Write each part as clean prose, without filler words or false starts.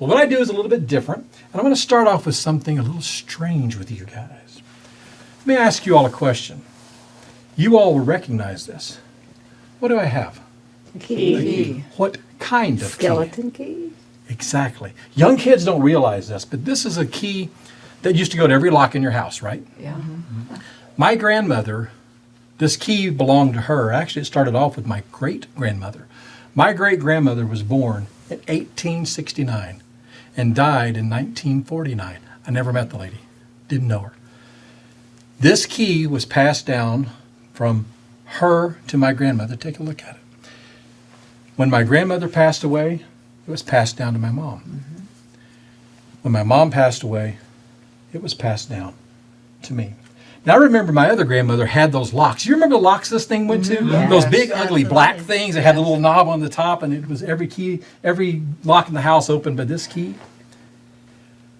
Well, what I do is a little bit different, and I'm going to start off with something a little strange with you guys. Let me ask you all a question. You all will recognize this. What do I have? Key. What kind of Skeleton key. Exactly. Young kids don't realize this, but this is a key that used to go to every lock in your house, right? Yeah. My grandmother, this key belonged to her. Actually, it started off with my great-grandmother. My great-grandmother was born in 1869 and died in 1949. I never met the lady. Didn't know her. This key was passed down from her to my grandmother. Take a look at it. When my grandmother passed away, it was passed down to my mom. Mm-hmm. When my mom passed away, it was passed down to me. Now I remember my other grandmother had those locks. You remember the locks this thing went to? Yes. Those big, ugly black things that had the little knob on the top, and it was every lock in the house open but this key.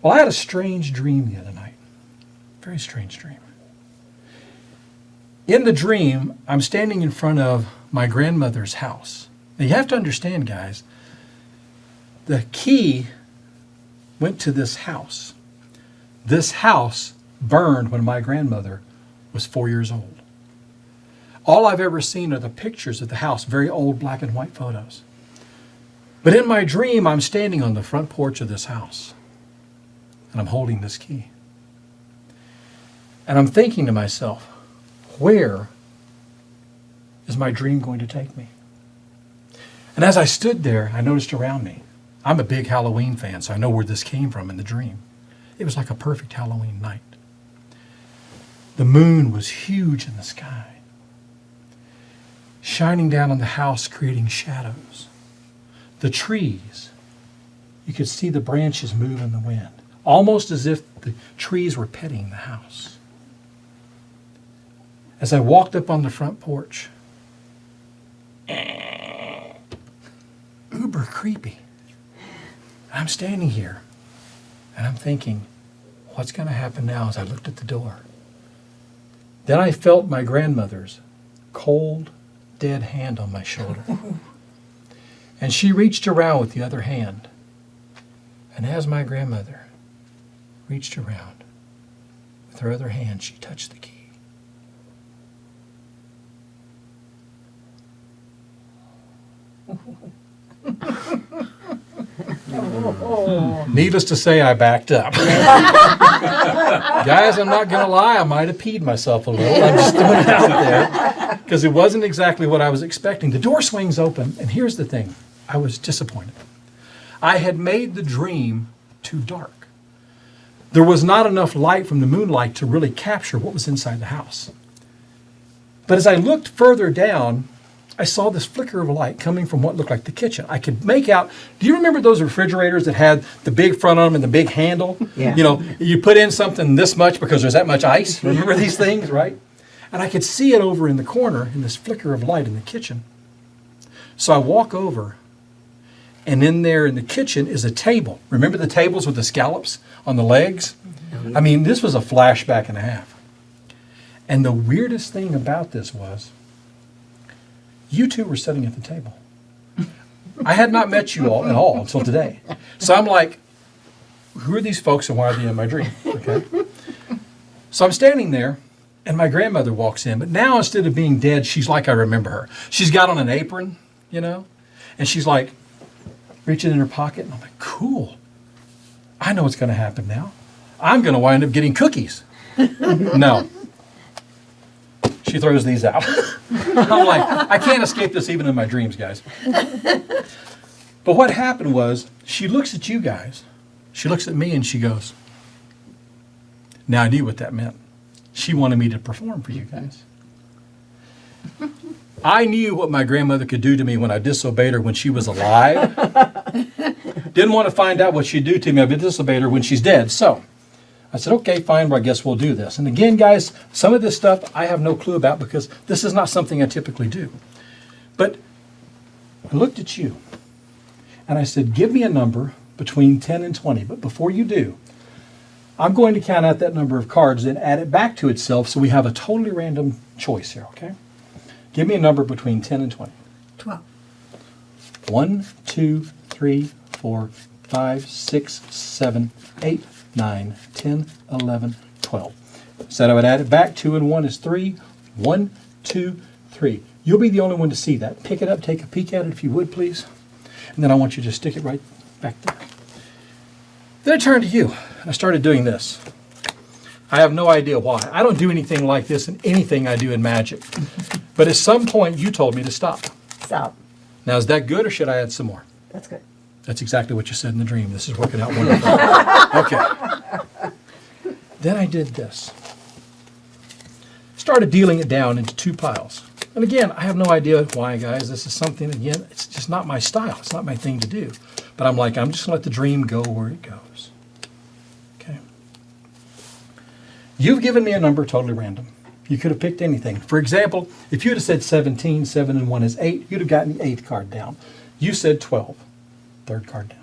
Well, I had a strange dream the other night. Very strange dream. In the dream, I'm standing in front of my grandmother's house. Now you have to understand, guys, the key went to this house. This house burned when my grandmother was 4 years old. All I've ever seen are the pictures of the house, very old black and white photos. But in my dream, I'm standing on the front porch of this house, and I'm holding this key. And I'm thinking to myself, where is my dream going to take me? And as I stood there, I noticed around me, I'm a big Halloween fan, so I know where this came from in the dream. It was like a perfect Halloween night. The moon was huge in the sky, shining down on the house, creating shadows. The trees, you could see the branches move in the wind, almost as if the trees were petting the house. As I walked up on the front porch, uber creepy. I'm standing here, and I'm thinking, what's going to happen now as I looked at the door? Then I felt my grandmother's cold, dead hand on my shoulder. And she reached around with the other hand. And as my grandmother reached around with her other hand, she touched the key. Needless to say, I backed up. Guys, I'm not going to lie, I might have peed myself a little. I'm just throwing it out there because it wasn't exactly what I was expecting. The door swings open, and here's the thing. I was disappointed. I had made the dream too dark. There was not enough light from the moonlight to really capture what was inside the house. But as I looked further down, I saw this flicker of light coming from what looked like the kitchen. I could make out, do you remember those refrigerators that had the big front on them and the big handle? Yeah. You know, you put in something this much because there's that much ice. Remember these things, right? And I could see it over in the corner in this flicker of light in the kitchen. So I walk over, and in there in the kitchen is a table. Remember the tables with the scallops on the legs? I mean, this was a flashback and a half. And the weirdest thing about this was, you two were sitting at the table. I had not met you all at all until today. So I'm like, who are these folks and why are they in my dream? Okay. So I'm standing there, and my grandmother walks in. But now instead of being dead, she's like I remember her. She's got on an apron, you know, and she's like reaching in her pocket. And I'm like, cool. I know what's going to happen now. I'm going to wind up getting cookies. No. She throws these out. I'm like, I can't escape this even in my dreams, guys. But what happened was, she looks at you guys. She looks at me and she goes, now I knew what that meant. She wanted me to perform for you guys. I knew what my grandmother could do to me when I disobeyed her when she was alive. Didn't want to find out what she'd do to me if I disobeyed her when she's dead. So I said, okay, fine, well, I guess we'll do this. And again, guys, some of this stuff I have no clue about because this is not something I typically do. But I looked at you and I said, give me a number between 10 and 20. But before you do, I'm going to count out that number of cards and add it back to itself so we have a totally random choice here, okay? Give me a number between 10 and 20. 12. 1, 2, 3, 4, 5, 6, 7, 8, 9, 10, 11, 12. Said I would add it back. 2 and 1 is 3. 1, 2, 3. You'll be the only one to see that. Pick it up, take a peek at it if you would, please. And then I want you to just stick it right back there. Then I turned to you, and I started doing this. I have no idea why. I don't do anything like this in anything I do in magic. But at some point, you told me to stop. Stop. Now, is that good, or should I add some more? That's good. That's exactly what you said in the dream. This is working out wonderful. Okay. Then I did this. Started dealing it down into 2 piles. And again, I have no idea why, guys. This is something, again, it's just not my style. It's not my thing to do. But I'm like, I'm just going to let the dream go where it goes. Okay. You've given me a number totally random. You could have picked anything. For example, if you would have said 17, 7 and 1 is 8, you'd have gotten the 8th card down. You said 12, 3rd card down.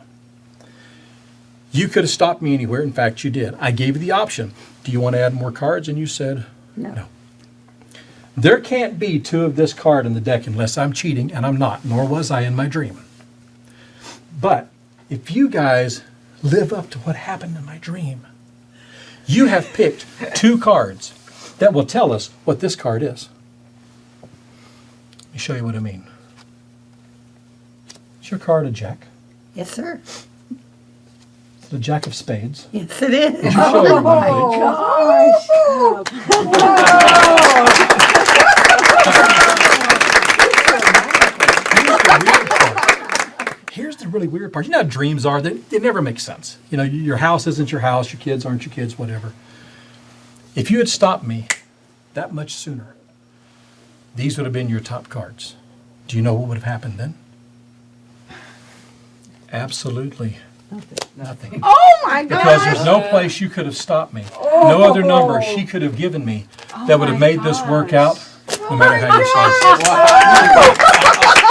You could have stopped me anywhere. In fact, you did. I gave you the option. Do you want to add more cards? And you said no. There can't be 2 of this card in the deck unless I'm cheating, and I'm not, nor was I in my dream. But if you guys live up to what happened in my dream, you have picked 2 cards that will tell us what this card is. Let me show you what I mean. Is your card a jack? Yes, sir. The Jack of Spades. Yes, it is. Would you show everybody, please? Here's the really weird part. You know how dreams are? They never make sense. You know, your house isn't your house, your kids aren't your kids, whatever. If you had stopped me that much sooner, these would have been your top cards. Do you know what would have happened then? Absolutely nothing. Oh my God! Because there's no place you could have stopped me. No other number she could have given me that would have made this work out, no matter how you slice it.